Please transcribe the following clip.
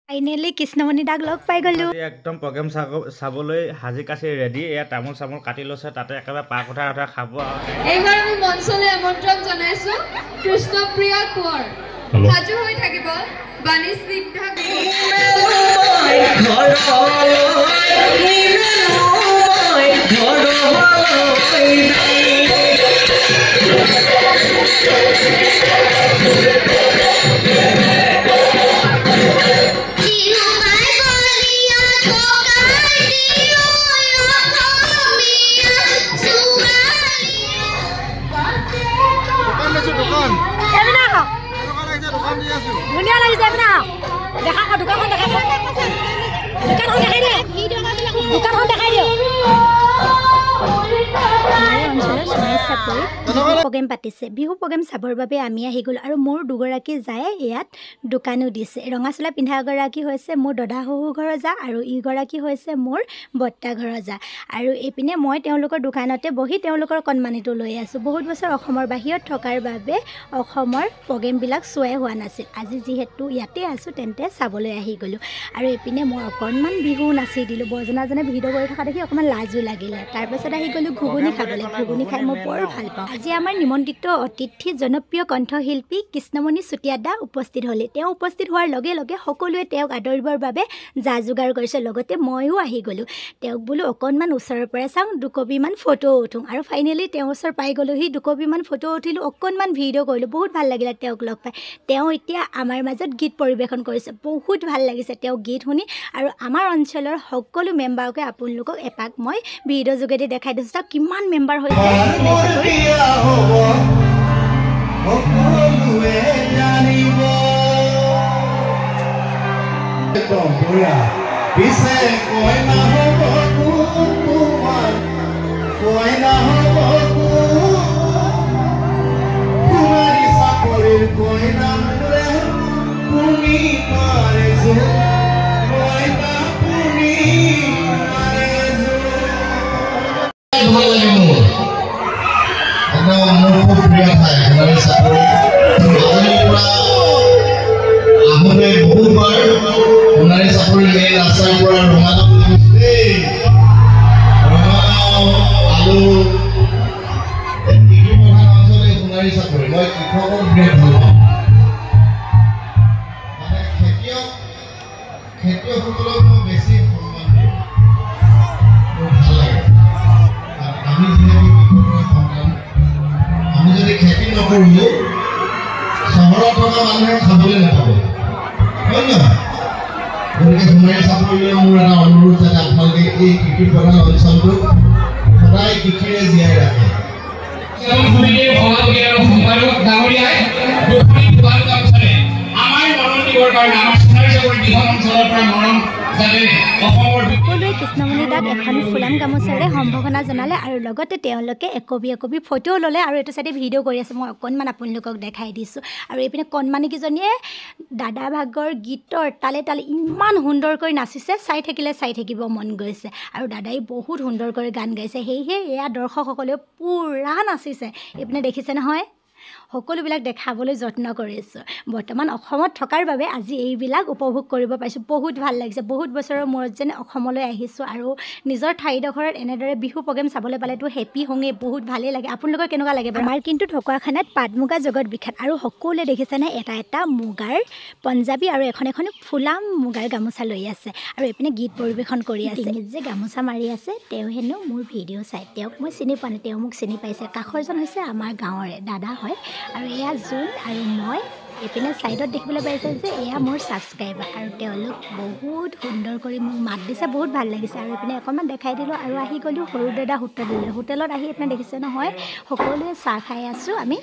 finally Krishnamoni দাক লগ পাই গলো একদম প্ৰগ্ৰাম চাবলৈ হাজি কাছি ৰেডি এয়া তামোল চামোল কাটি লৈছে তাতে একেবাৰে পাক কথা খাব এইবাৰ আমি মঞ্চলৈ আমন্ত্ৰণ জনাইছো কৃষ্ণপ্ৰিয়া কোঁৱৰ সাজু হৈ থাকিব বাণী স্নিগ্ধা ধুনীয়া লাগিছে দেখা দোকানখন দেখাই দোকানখন দেখাই দিয়ক প্ৰগ্ৰেম পাতিছে বিহু প্ৰগ্ৰেম চাবৰ বাবে আমি আহি গ'লো আৰু মোৰ দুগৰাকী যায় ইয়াত দোকানো দিছে ৰঙাচোলা পিন্ধা গৰাকী হৈছে মোৰ দদা শহু ঘৰৰ যা আৰু ইগৰাকী হৈছে মোৰ বৰ্তা ঘৰৰ যা আৰু এইপিনে মই তেওঁলোকৰ দোকানতে বহি তেওঁলোকৰ কণমানিটো লৈ আছোঁ বহুত বছৰ অসমৰ বাহিৰত থকাৰ বাবে অসমৰ প্ৰগ্ৰেমবিলাক চোৱাই হোৱা নাছিল আজি যিহেতু ইয়াতে আছোঁ তেন্তে চাবলৈ আহি গ'লোঁ আৰু এইপিনে মই অকণমান বিহু নাচি দিলোঁ বৰজনাজনে ভিডিঅ' কৰি থকা দেখি অকণমান লাজো লাগিলে তাৰপাছত আহি গ'লোঁ ঘুগুনি খাবলৈ ঘুগুনি খাই মই বৰ ভাল পাওঁ আজি আমাৰ নিমন্ত্ৰিত অতিথি জনপ্ৰিয় কণ্ঠশিল্পী কৃষ্ণমণি চুতীয়া দা উপস্থিত হ'লে তেওঁ উপস্থিত হোৱাৰ লগে লগে সকলোৱে তেওঁক আদৰিবৰ বাবে যা যোগাৰ কৰিছে লগতে ময়ো আহি গ'লোঁ তেওঁক বোলো অকণমান ওচৰৰ পৰা চাওঁ দুকপিমান ফটো উঠোঁ আৰু ফাইনেলি তেওঁৰ ওচৰ পাই গ'লোহি দুকপিমান ফটো উঠিলোঁ অকণমান ভিডিঅ' কৰিলোঁ বহুত ভাল লাগিলে তেওঁক লগ পাই তেওঁ এতিয়া আমাৰ মাজত গীত পৰিৱেশন কৰিছে বহুত ভাল লাগিছে তেওঁ গীত শুনি আৰু আমাৰ অঞ্চলৰ সকলো মেম্বাৰকে আপোনালোকক এপাক মই ভিডিঅ' যোগেদি দেখাই দিছোঁ কিমান মেম্বাৰ হৈছে পিছে কইনা হ'ব তোমাৰ কইনা হ'ব কুমাৰী চাকৰিৰ কইনা ৰে তুমি পাৰে কইনা তুমি পাৰে ভাল লাগিব একদম মোৰ খুব প্ৰিয় ঠাই কুমাৰী চাকৰি আহোঁতে বহুতবাৰ সোণাৰী চাকৰি মেইন ৰাস্তাৰ পৰা ৰঙালাও আলু কৃষি প্ৰধান অঞ্চল এই সোণাৰী চাকৰি মই কৃষকক বিৰাট ভাল পাওঁ মানে খেতিয়কসকলক মই বেছি সন্মান দিওঁ মোৰ ভাল লাগে আমি যিহেতু কৃষকৰ সন্তান আমি যদি খেতি নকৰোঁ চহৰত থকা মানুহে খাবলৈ নাপাব হয় নহয় গতিকে সোণাৰী চাকৰিলৈ মোৰ এটা অনুৰোধ যাতে আপোনালোকে এই কৃষি প্ৰধান অঞ্চলটোক সদায় কৃষিৰে জীয়াই ৰাখে সকলোৱে কৃষ্ণমণি দাক এখন ফুলাম গামোচাৰে সম্ভাৱনা জনালে আৰু লগতে তেওঁলোকে একবি ফটো ল'লে আৰু এইটো চাইডে ভিডিঅ' কৰি আছে মই অকণমান আপোনালোকক দেখাই দিছোঁ আৰু এইপিনে কণমানিকেইজনীয়ে দাদা ভাগৰ গীতৰ তালে তালে ইমান সুন্দৰকৈ নাচিছে চাই থাকিব মন গৈছে আৰু দাদাই বহুত সুন্দৰকৈ গান গাইছে সেয়েহে এয়া দৰ্শকসকলেও পূৰা নাচিছে এইপিনে দেখিছে নহয় সকলোবিলাক দেখাবলৈ যত্ন কৰিছোঁ বৰ্তমান অসমত থকাৰ বাবে আজি এইবিলাক উপভোগ কৰিব পাৰিছোঁ বহুত ভাল লাগিছে বহুত বছৰৰ মূৰত যেন অসমলৈ আহিছোঁ আৰু নিজৰ ঠাইডোখৰত এনেদৰে বিহু প্ৰগ্ৰেম চাবলৈ পালেতো হেপী হওঁগৈ বহুত ভালেই লাগে আপোনালোকৰ কেনেকুৱা লাগে আমাৰ কিন্তু ঢকুৱাখানাত পাট মুগা জগত বিখ্যাত আৰু সকলোৱে দেখিছেনে এটা মুগাৰ পঞ্জাবী আৰু এখন ফুলাম মুগাৰ গামোচা লৈ আছে আৰু এইপিনে গীত পৰিৱেশন কৰি আছে যে গামোচা মাৰি আছে তেওঁ হেনো মোৰ ভিডিঅ' চাই তেওঁক মই চিনি পোৱা নাই তেওঁ মোক চিনি পাইছে কাষৰজন হৈছে আমাৰ গাঁৱৰে দাদা হয় আৰু এয়া জোন আৰু মই এইপিনে ছাইডত দেখিবলৈ পাইছে যে এয়া মোৰ ছাবস্ক্ৰাইবাৰ আৰু তেওঁলোক বহুত সুন্দৰ কৰি মোক মাত দিছে বহুত ভাল লাগিছে আৰু এইপিনে অকণমান দেখাই দিলোঁ আৰু আহি গ'লোঁ সৰু দাদা হোটেলত আহি এইপিনে দেখিছে নহয় সকলোৱে চাহ খাই আছোঁ আমি